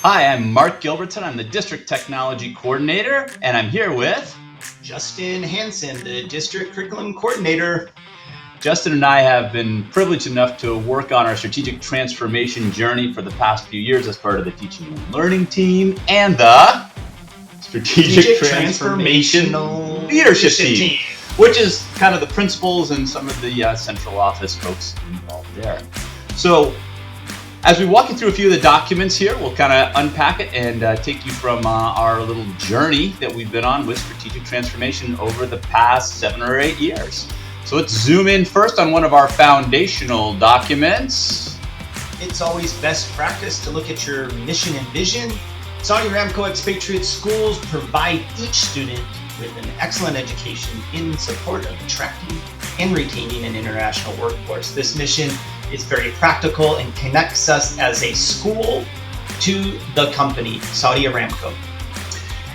Hi, I'm Mark Gilbertson. I'm the District Technology Coordinator, and I'm here with Justin Hansen, the District Curriculum Coordinator. Justin and I have been privileged enough to work on our strategic transformation journey for the past few years as part of the Teaching and Learning team and the Strategic Transformation Leadership Team, which is kind of the principals and some of the central office folks involved there. So, as we walk you through a few of the documents here, we'll kind of unpack it and take you from our little journey that we've been on with strategic transformation over the past 7 or 8 years. So let's zoom in first on one of our foundational documents. It's always best practice to look at your mission and vision. Saudi Aramco Expatriate Schools provide each student with an excellent education in support of attracting and retaining an international workforce. This mission is very practical and connects us as a school to the company, Saudi Aramco.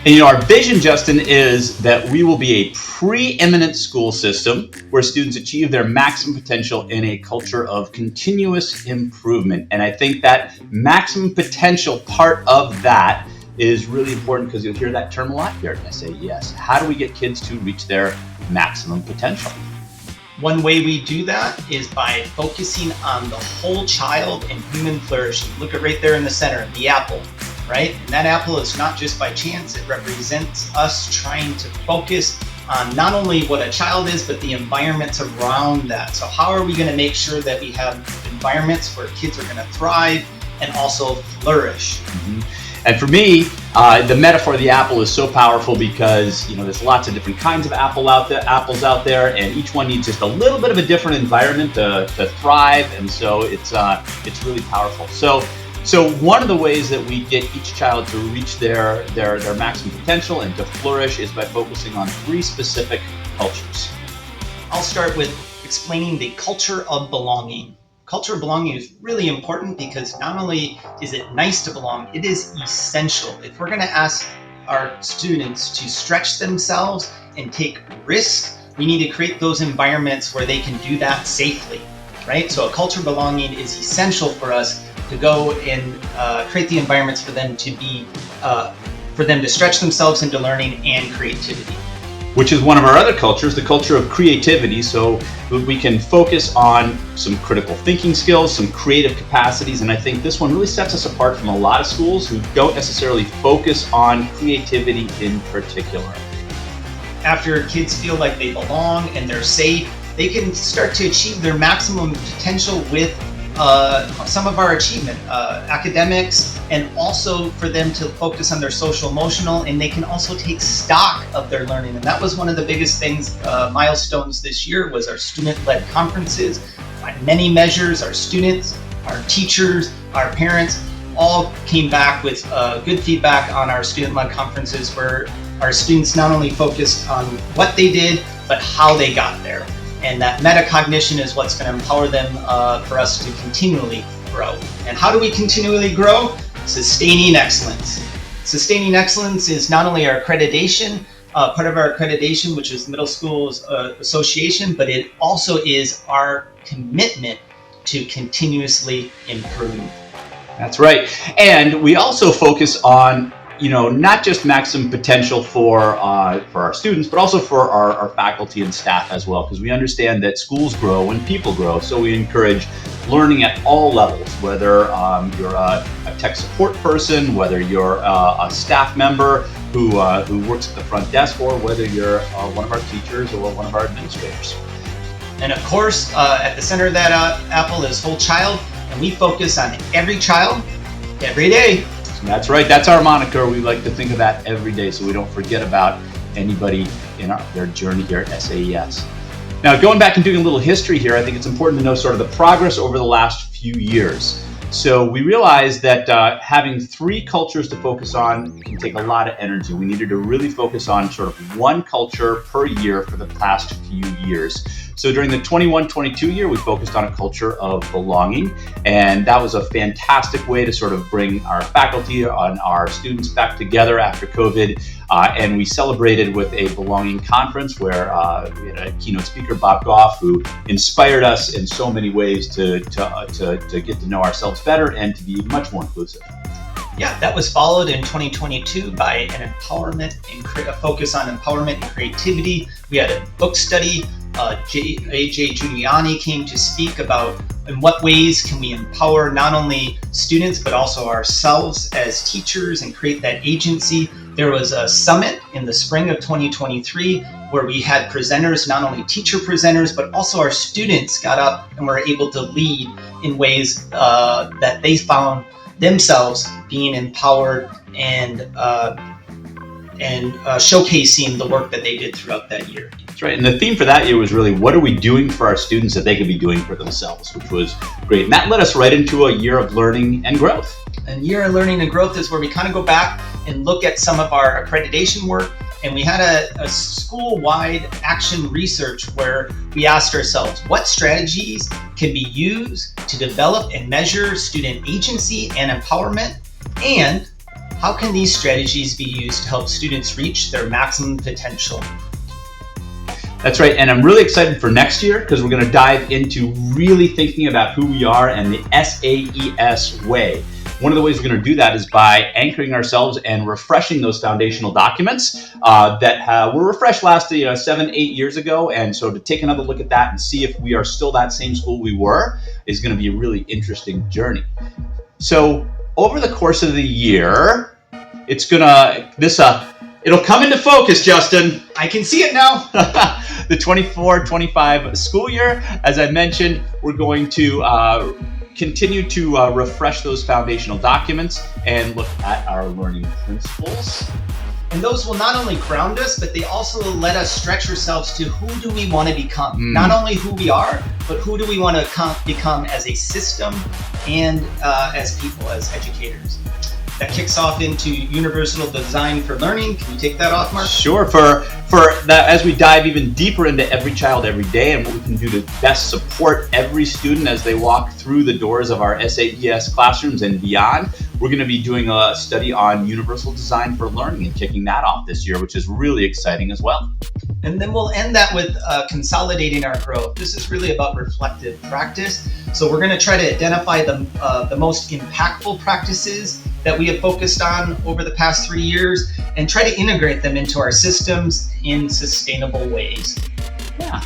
And our vision, Justin, is that we will be a preeminent school system where students achieve their maximum potential in a culture of continuous improvement. And I think that maximum potential part of that is really important because you'll hear that term a lot here at SAES. How do we get kids to reach their maximum potential? One way we do that is by focusing on the whole child and human flourishing. Look at right there in the center, the apple, right? And that apple is not just by chance. It represents us trying to focus on not only what a child is, but the environments around that. So how are we going to make sure that we have environments where kids are going to thrive and also flourish? Mm-hmm. And for me, the metaphor of the apple is so powerful because there's lots of different kinds of apples out there, and each one needs just a little bit of a different environment to thrive, and so it's really powerful. So one of the ways that we get each child to reach their maximum potential and to flourish is by focusing on 3 specific cultures. I'll start with explaining the culture of belonging. Culture of belonging is really important because not only is it nice to belong, it is essential. If we're going to ask our students to stretch themselves and take risks, we need to create those environments where they can do that safely, right? So a culture of belonging is essential for us to go and create the environments for them to stretch themselves into learning and creativity. Which is one of our other cultures, the culture of creativity. So we can focus on some critical thinking skills, some creative capacities, and I think this one really sets us apart from a lot of schools who don't necessarily focus on creativity in particular. After kids feel like they belong and they're safe, they can start to achieve their maximum potential with some of our achievement, academics, and also for them to focus on their social emotional, and they can also take stock of their learning. And that was one of the biggest things, milestones this year, was our student-led conferences. By many measures, our students, our teachers, our parents all came back with good feedback on our student-led conferences, where our students not only focused on what they did, but how they got there. And that metacognition is what's going to empower them for us to continually grow. And how do we continually grow? Sustaining excellence. Sustaining excellence is not only our accreditation, part of our accreditation, which is Middle Schools Association, but it also is our commitment to continuously improve. That's right. And we also focus on not just maximum potential for our students, but also for our faculty and staff as well, because we understand that schools grow when people grow. So we encourage learning at all levels, whether you're a tech support person, whether you're a staff member who works at the front desk, or whether you're one of our teachers or one of our administrators. And of course, at the center of that apple is whole child, and we focus on every child, every day. That's right. That's our moniker. We like to think of that every day so we don't forget about anybody in their journey here at SAES. Now, going back and doing a little history here, I think it's important to know sort of the progress over the last few years. So we realized that having 3 cultures to focus on can take a lot of energy. We needed to really focus on sort of 1 culture per year for the past few years. So during the 21-22 year, we focused on a culture of belonging, and that was a fantastic way to sort of bring our faculty and our students back together after COVID. And we celebrated with a belonging conference where we had a keynote speaker, Bob Goff, who inspired us in so many ways to get to know ourselves better and to be much more inclusive. Yeah, that was followed in 2022 by an a focus on empowerment and creativity. We had a book study. A.J. Giuliani came to speak about in what ways can we empower not only students but also ourselves as teachers and create that agency. There was a summit in the spring of 2023 where we had presenters, not only teacher presenters, but also our students got up and were able to lead in ways that they found themselves being empowered and showcasing the work that they did throughout that year. That's right. And the theme for that year was really, what are we doing for our students that they could be doing for themselves, which was great. And that led us right into a year of learning and growth. And year of learning and growth is where we kind of go back and look at some of our accreditation work. And we had a school-wide action research where we asked ourselves, what strategies can be used to develop and measure student agency and empowerment? And how can these strategies be used to help students reach their maximum potential? That's right. And I'm really excited for next year because we're going to dive into really thinking about who we are and the SAES way. One of the ways we're going to do that is by anchoring ourselves and refreshing those foundational documents that were refreshed last 7-8 years ago. And so to take another look at that and see if we are still that same school we were is going to be a really interesting journey. So over the course of the year, it'll come into focus, Justin. I can see it now. The 24-25 school year, as I mentioned, we're going to continue to refresh those foundational documents and look at our learning principles. And those will not only ground us, but they also let us stretch ourselves to who do we want to become. Not only who we are, but who do we want to become as a system and as people, as educators. That kicks off into Universal Design for Learning. Can you take that off, Mark? Sure. For that, as we dive even deeper into Every Child, Every Day and what we can do to best support every student as they walk through the doors of our SAES classrooms and beyond, we're going to be doing a study on Universal Design for Learning and kicking that off this year, which is really exciting as well. And then we'll end that with consolidating our growth. This is really about reflective practice. So we're going to try to identify the most impactful practices that we have focused on over the past 3 years and try to integrate them into our systems in sustainable ways. Yeah.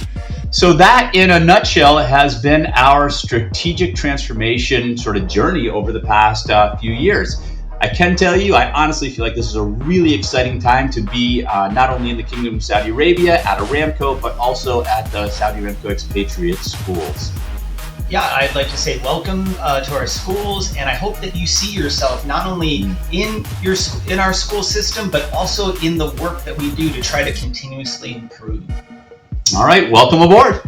So that, in a nutshell, has been our strategic transformation sort of journey over the past few years. I can tell you, I honestly feel like this is a really exciting time to be not only in the Kingdom of Saudi Arabia at Aramco, but also at the Saudi Aramco Expatriate Schools. Yeah, I'd like to say welcome to our schools, and I hope that you see yourself not only in our school system, but also in the work that we do to try to continuously improve. All right, welcome aboard.